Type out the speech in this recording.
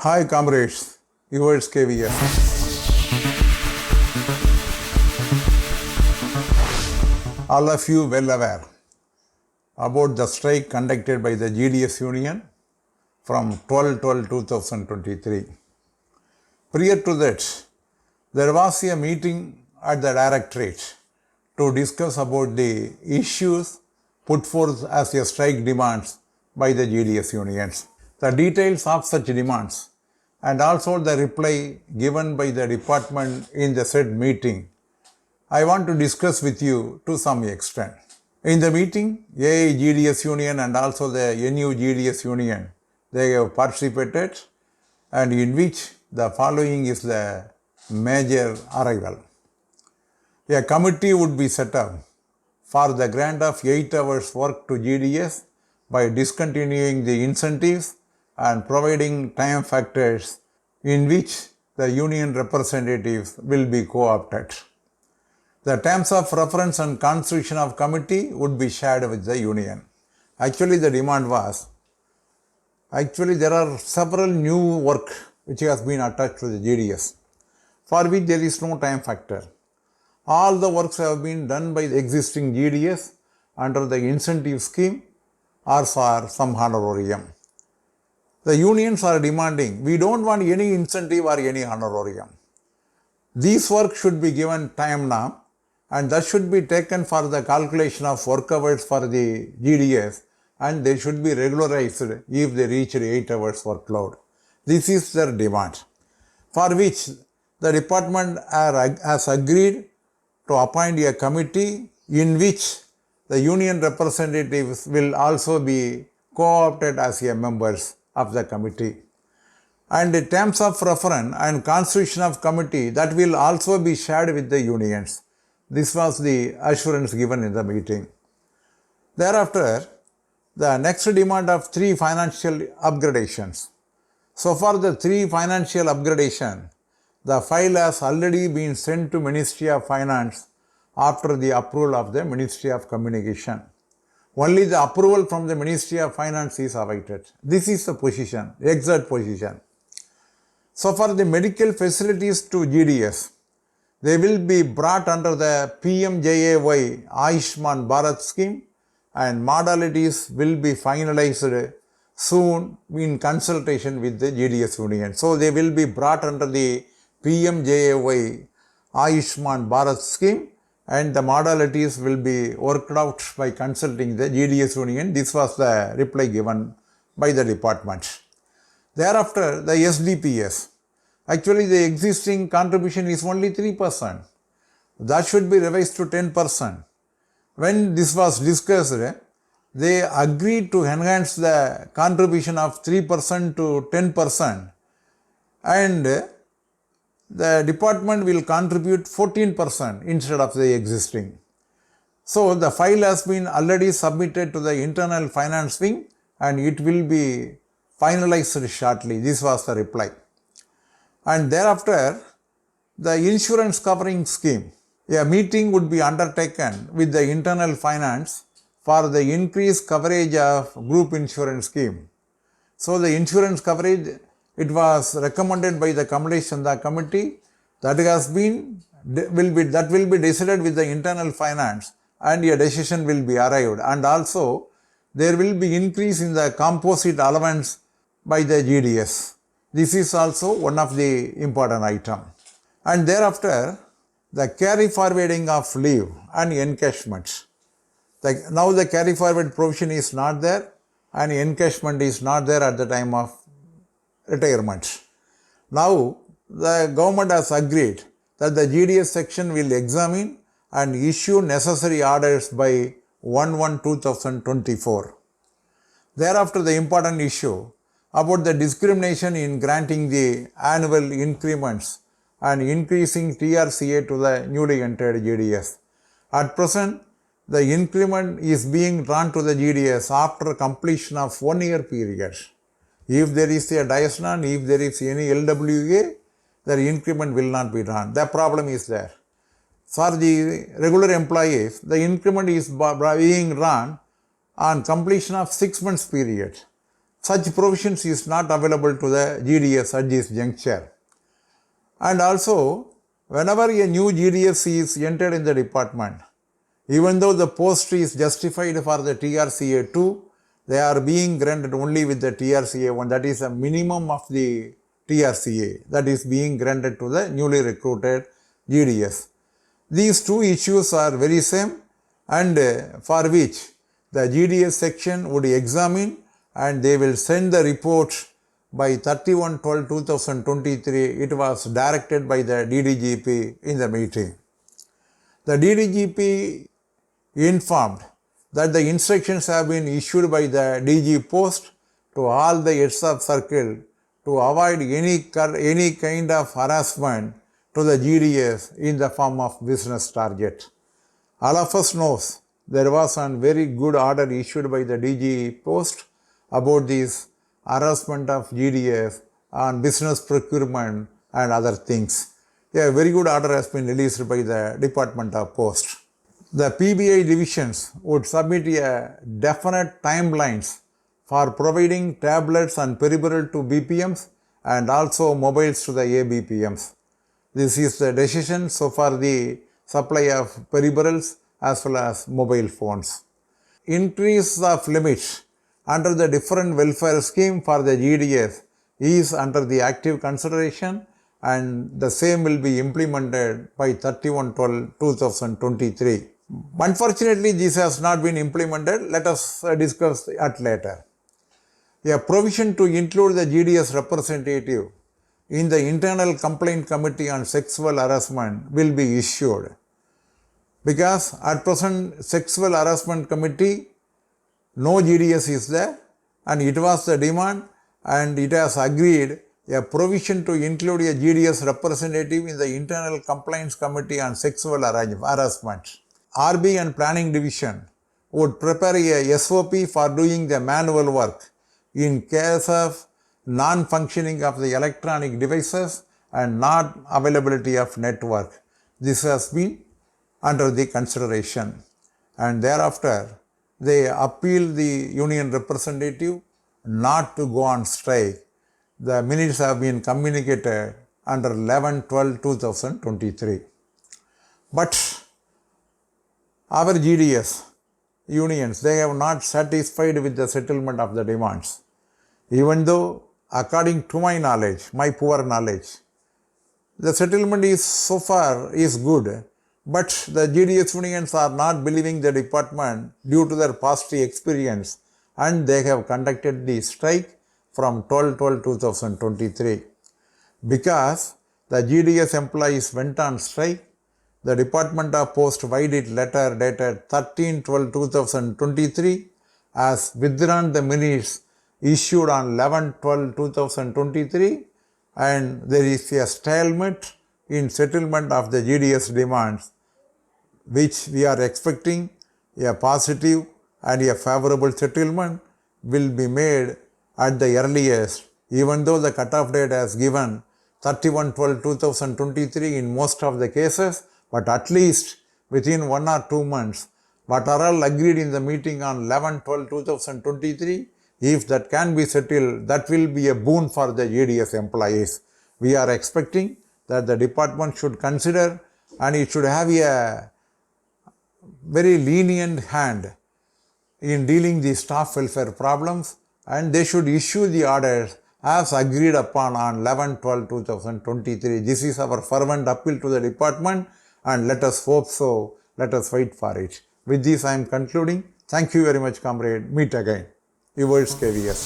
Hi comrades, yours Kayveeyes. All of you well aware about the strike conducted by the GDS union from 12/12/2023. Prior to that, there was a meeting at the directorate to discuss about the issues put forth as a strike demands by the GDS unions. The details of such demands and also the reply given by the department in the said meeting, I want to discuss with you to some extent. In the meeting, AIGDS union and also the NUGDS union, they have participated, and in which the following is the major arrival. A committee would be set up for the grant of 8 hours work to GDS by discontinuing the incentives and providing time factors in which the union representatives will be co-opted. The terms of reference and constitution of committee would be shared with the union. Actually, the demand was, there are several new work which has been attached to the GDS, for which there is no time factor. All the works have been done by the existing GDS under the incentive scheme or for some honorarium. The unions are demanding, we don't want any incentive or any honorarium. These work should be given time now, and that should be taken for the calculation of work hours for the GDS, and they should be regularized if they reach 8 hours workload. This is their demand, for which the department has agreed to appoint a committee in which the union representatives will also be co-opted as members of the committee. And the terms of reference and constitution of committee, that will also be shared with the unions. This was the assurance given in the meeting. Thereafter, the next demand of 3 financial upgradations. So far the 3 financial upgradation, the file has already been sent to Ministry of Finance after the approval of the Ministry of Communication. Only the approval from the Ministry of Finance is awaited. This is the position, exact position. So for the medical facilities to GDS, they will be brought under the PMJAY Ayushman Bharat Scheme, and modalities will be finalised soon in consultation with the GDS union. So they will be brought under the PMJAY Ayushman Bharat Scheme, and the modalities will be worked out by consulting the GDS union. This was the reply given by the department. Thereafter, the SDBS. Actually, the existing contribution is only 3%. That should be revised to 10%. When this was discussed, they agreed to enhance the contribution of 3% to 10%, and the department will contribute 14% instead of the existing. So the file has been already submitted to the internal finance wing, and it will be finalized shortly. This was the reply. And thereafter, the insurance covering scheme. A meeting would be undertaken with the internal finance for the increased coverage of group insurance scheme. So the insurance coverage, it was recommended by the Kamlesh committee, that will be decided with the internal finance, and a decision will be arrived. And also there will be increase in the composite allowance by the GDS. This is also one of the important item. And thereafter, the carry forwarding of leave and encashment. Now the carry forward provision is not there, and encashment is not there at the time of retirement. Now the government has agreed that the GDS section will examine and issue necessary orders by 1/1/2024. Thereafter, the important issue about the discrimination in granting the annual increments and increasing TRCA to the newly entered GDS. At present, the increment is being drawn to the GDS after completion of 1 year period. If there is a diasnon, if there is any LWA, the increment will not be drawn. The problem is there. For the regular employees, the increment is being drawn on completion of 6 months period. Such provisions is not available to the GDS at this juncture. And also, whenever a new GDS is entered in the department, even though the post is justified for the TRCA 2, they are being granted only with the TRCA 1, that is a minimum of the TRCA that is being granted to the newly recruited GDS. These two issues are very same, and for which the GDS section would examine and they will send the report by 31/12/2023. It was directed by the DDGP in the meeting. The DDGP informed that the instructions have been issued by the DG post to all the heads of circle to avoid any kind of harassment to the GDS in the form of business target. All of us knows there was a very good order issued by the DG post about this harassment of GDS on business procurement and other things. A very good order has been released by the Department of Post. The PBI divisions would submit a definite timelines for providing tablets and peripheral to BPMs and also mobiles to the ABPMs. This is the decision so far the supply of peripherals as well as mobile phones. Increase of limits under the different welfare scheme for the GDS is under the active consideration, and the same will be implemented by 31/12/2023. Unfortunately, this has not been implemented. Let us discuss it later. A provision to include the GDS representative in the internal complaint committee on sexual harassment will be issued, because at present sexual harassment committee no GDS is there, and it was the demand and it has agreed a provision to include a GDS representative in the internal complaints committee on sexual harassment. RB and planning division would prepare a SOP for doing the manual work in case of non-functioning of the electronic devices and not availability of network. This has been under the consideration, and thereafter they appeal the union representative not to go on strike. The minutes have been communicated under 11/12/2023. But our GDS unions, they have not satisfied with the settlement of the demands. Even though, according to my knowledge, my poor knowledge, the settlement is so far is good, but the GDS unions are not believing the department due to their past experience, and they have conducted the strike from 12/12/2023. Because the GDS employees went on strike, the Department of Post Vided letter dated 13/12/2023 has withdrawn the minutes issued on 11/12/2023, and there is a stalemate in settlement of the GDS demands, which we are expecting a positive and a favorable settlement will be made at the earliest, even though the cutoff date has given 31/12/2023 in most of the cases, but at least within 1 or 2 months, what are all agreed in the meeting on 11/12/2023, if that can be settled, that will be a boon for the GDS employees. We are expecting that the department should consider, and it should have a very lenient hand in dealing the staff welfare problems, and they should issue the orders as agreed upon on 11/12/2023. This is our fervent appeal to the department, and let us hope so. Let us fight for it. With this, I am concluding. Thank you very much, comrade. Meet again. Yours, Kayveeyes.